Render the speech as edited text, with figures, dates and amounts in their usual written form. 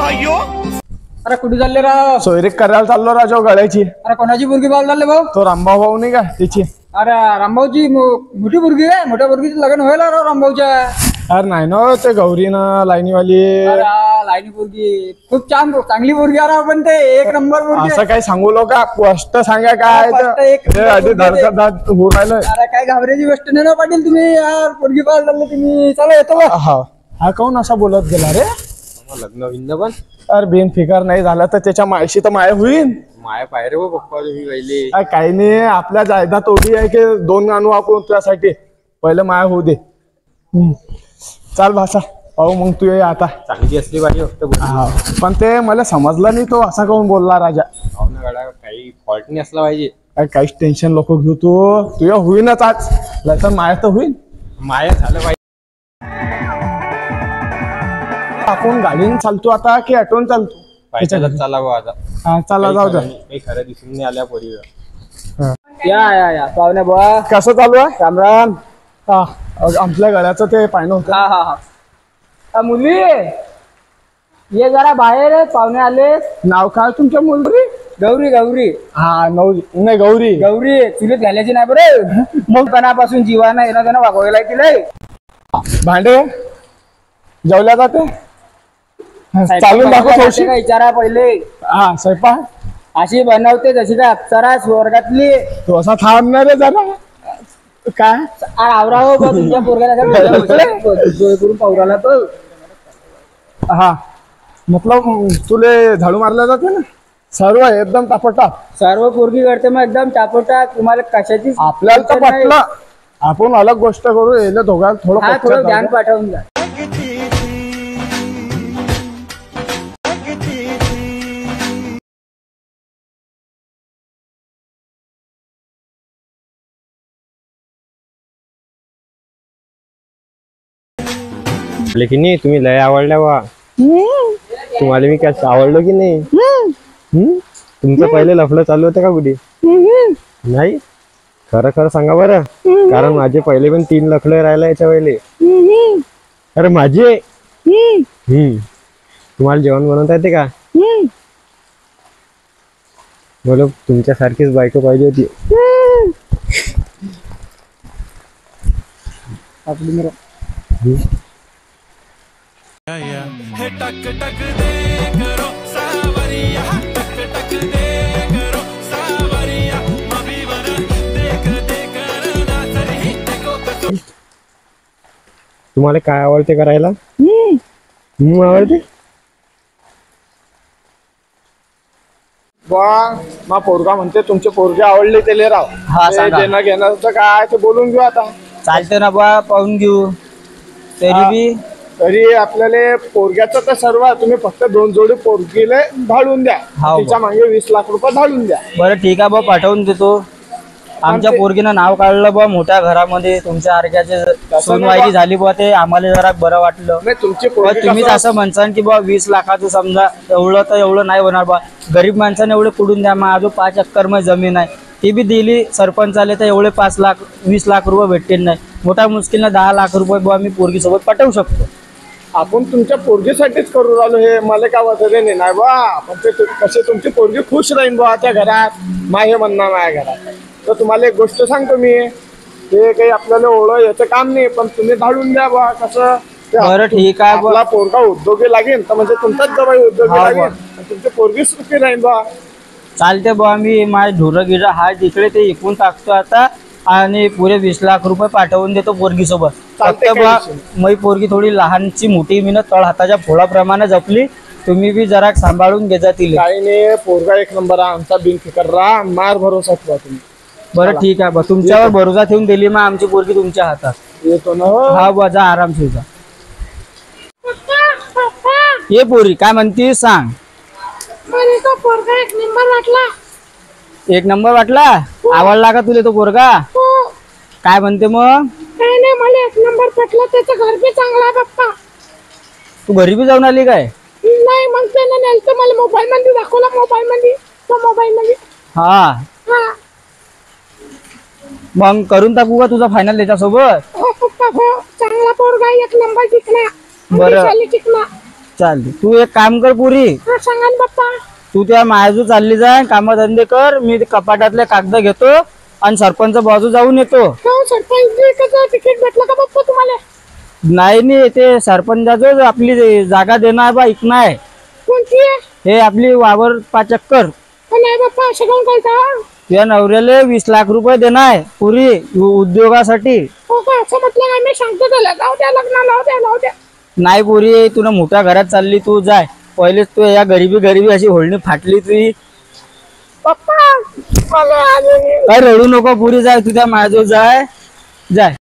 अरे कुठे चालले राव? सोयरीक करायला चाललो राजा गळ्याची. अरे कोणाची मुलगी पाहायला चालले भाऊ? तो रामभाऊ भाऊ नाही का तिची. अरे रामभाऊची मोठी मुलगी आहे. मोठ्या मुलगीचं लग्न व्हायला राव रामभाऊच्या. अरे नाही ना ते गौरीनं लाईनीवाली. लाईनी मुलगी खूप छान चांगली मुलगी आहे पण ते एक नंबर मुलगी. असं काही सांगू नका, स्पष्ट सांगा काय धडकत होऊ राहिलं. अरे काय घाबरायची गोष्ट नाही ना पाटील. तुम्ही यार मुलगी पाहायला चालले तुम्ही. चला येतो. हा काऊन असा बोलत गेला रे? लग्न होईन पण. अरे बेन फिकर नाही झाला तर त्याच्या मायशी तर माय होईन. माया पाय रे पप्पा तुम्ही पहिले. काही नाही, आपल्या जायदाद एवढी आहे की 2 आणू आपण त्यासाठी. पहिलं माया होऊ दे. चाल भाषा पाहू मग तू ये आता. चांगली असली पाहिजे पण ते मला समजलं नाही तो असा काऊन बोलला राजा. काही फॉल्ट नाही असला पाहिजे. काहीच टेन्शन नको घेऊ तू. तुझ्या होईनच आज. लग्न माया तर होईन. माया झालं पाहिजे. आपण गाडीने चालतो आता की ऑटोन चालतो? चालावं आता. हा चला जाऊ द्या. काही खरं दिसून नाही आल्या पोरीला. या पाहुणे बुवा. कसं चालू आहे? राम राम. हा आपल्या गळ्याचं ते पाहिलं होतं. हा मुली ये जरा बाहेर. पाहुणे आले. नाव काय तुमच्या मुलगी? गौरी. गौरी हा नाही गौरी. गौरी चुलीत घालायची नाही बरं. मग पणापासून जीवाना येणं त्यांना वागवायला तिला. भांडे जेवल्या जाते. चालून दाखव थोडीशी. विचारा पहिले. हा स्वयंपाक अशी बनवते जशी काय अप्सरा स्वर्गातली. तो असा थांबणार आहे जरा काय. आवराव तुमच्या पोरग्याला पावराला तो. हा मतलब तुले झाडू मारल्या जाते ना सर्व एकदम टापटाप. सर्व पोरगी करते मग एकदम टापटाप. तुम्हाला कशाची आपल्याला तर पटलं. आपण अलग गोष्ट करू. याला दोघांना थोडं ध्यान पाठवून द्या. की नाही तुम्ही लय आवडल्या बा. तुम्हाला मी काय आवडलो की नाही? तुमचं पहिले लफडं चालू होतं का कुठे? नाही खरं खरं सांगा बरं. कारण माझे पहिले पण 3 लफडे राहिले याच्या वेळेले. अरे माझे. तुम्हाला जेवण बनवता येते का? बोलो तुमच्यासारखीच बायको पाहिजे होती. हे टक टक दे करो सावरिया. टक टक दे करो सावरिया. मभी वर देख देख नाचरी देखो कसो. तुम्हाला काय आवडते करायला? आवडते. मा पोरगा म्हणते तुमचे पोरगे आवडले त्याले राव. देणं घेण्याचं काय ते बोलून घेऊ आता. चालते ना बा पाहून घेऊ. तरी आपल्याला पोरग्याचं तर सर्व आहे. तुम्ही फक्त 2 जोडी पोरगीले धाडून द्या. तिच्या मागे 20 लाख रुपये धाडून द्या. बरं ठीक आहे बा पाठवून देतो. आमच्या पोरगीनं नाव काढलं बा मोठ्या घरामध्ये. तुमच्या आरक्याचे सोनवायरी झाली बा. ते आम्हाला जरा बरं वाटलं. तुम्हीच असं म्हणसान की बा 20 लाखाचं समजा एवढं तर एवढं नाही होणार बा. गरीब माणसाने एवढे कुठून द्या. मग अजून 5 एकर मध्ये जमीन आहे ती बी दिली सरपंच आले तर एवढे 5 लाख 20 लाख रुपये भेटतील नाही. मोठ्या मुश्किलनं 10 लाख रुपये बा मी पोरगी सोबत पाठवू शकतो. आपण तुमच्या पोरगीसाठीच करू राहिलो हे. मला काय वाटत नाही बा. आपण ते कसे तुमची पोरगी खुश राहीन बा त्या घरात. हे म्हणणार माझ्या घरात. तर तुम्हाला एक गोष्ट सांगतो मी. ते काही आपल्याला ओळख याचं काम नाही. पण तुम्ही धाडून द्या बा. कसं बरं ठीक आहे. आपला पोरगा उद्योगी लागेल तर म्हणजे तुमचाच जवळ उद्योगी लागेल. तुमची पोरगी सुखी राहीन बा. चालते बा. मी माझे ढोरं गिरं हा तिकडे ते इकून टाकतो आता. आणि पुरे 20 लाख रुपये पाठवून देतो पोरगी सोबत. फक्त बा मी पोरगी थोडी लहानची मोठी मी तळ हाताच्या फोडाप्रमाणे जपली. तुम्ही बी जरा सांभाळून घे जातील. काही नाही पोरगा एक नंबर आमचा. बिनफिकर राहा. मार भरोसा ठेवा तुम्ही. बरं ठीक आहे बा. तुमच्यावर भरोसा ठेवून दिली मग आमची पोरगी तुमच्या हातात. येतो ना. हा बा जा आरामशीर जा. ये पोरी काय म्हणती सांग. एक नंबर वाटला. आवडला का तुला तो पोरगा? काय म्हणते मग? काय नाही मला 1 नंबर पटला. त्याचं घर बी चांगला आहे पप्पा. तू घरी बी जाऊन आली काय? नाही मग त्याने नेलतं मला मोबाईल मध्ये दाखवला. मोबाईल मध्ये. हा मग करून टाकू का तुझा फायनल त्याच्यासोबत? हो पप्पा हो. चांगला पोरगा 1 नंबर टिकला. बरं चालते. तू एक काम कर पुरी, हा सांगा ना बाप्पा. तू त्या मायाजू चालली जाय, कामधंदे कर. मी कपाटातले कागद घेतो आणि सरपंच बाजू जाऊन येतो. हो सरपंच तिकीट भेटलं का बाप्पा तुम्हाला? नाही ते सरपंचाचं आपली जागा देणार बा, इकणं आहे. कोणती आहे? हे आपली वावर 5 एकर. नाही बाप्पा असं काऊन करता? तुझ्या नवऱ्याला 20 लाख रुपये देणार आहे पुरी उद्योगासाठी. हो का? असं म्हटलं नाही, मी सांगतो त्याला. जाऊ द्या लग्न, लावू द्या. नाही पुरी, तुला मोठ्या घरात चालली, तू जाय. पहिलेच तू या गरीबी अशी होळणी फाटली तुझी. पप्पा मला अजून काय रडू नको पुरी, जाय तुझ्या माझ्याजवळ जाय.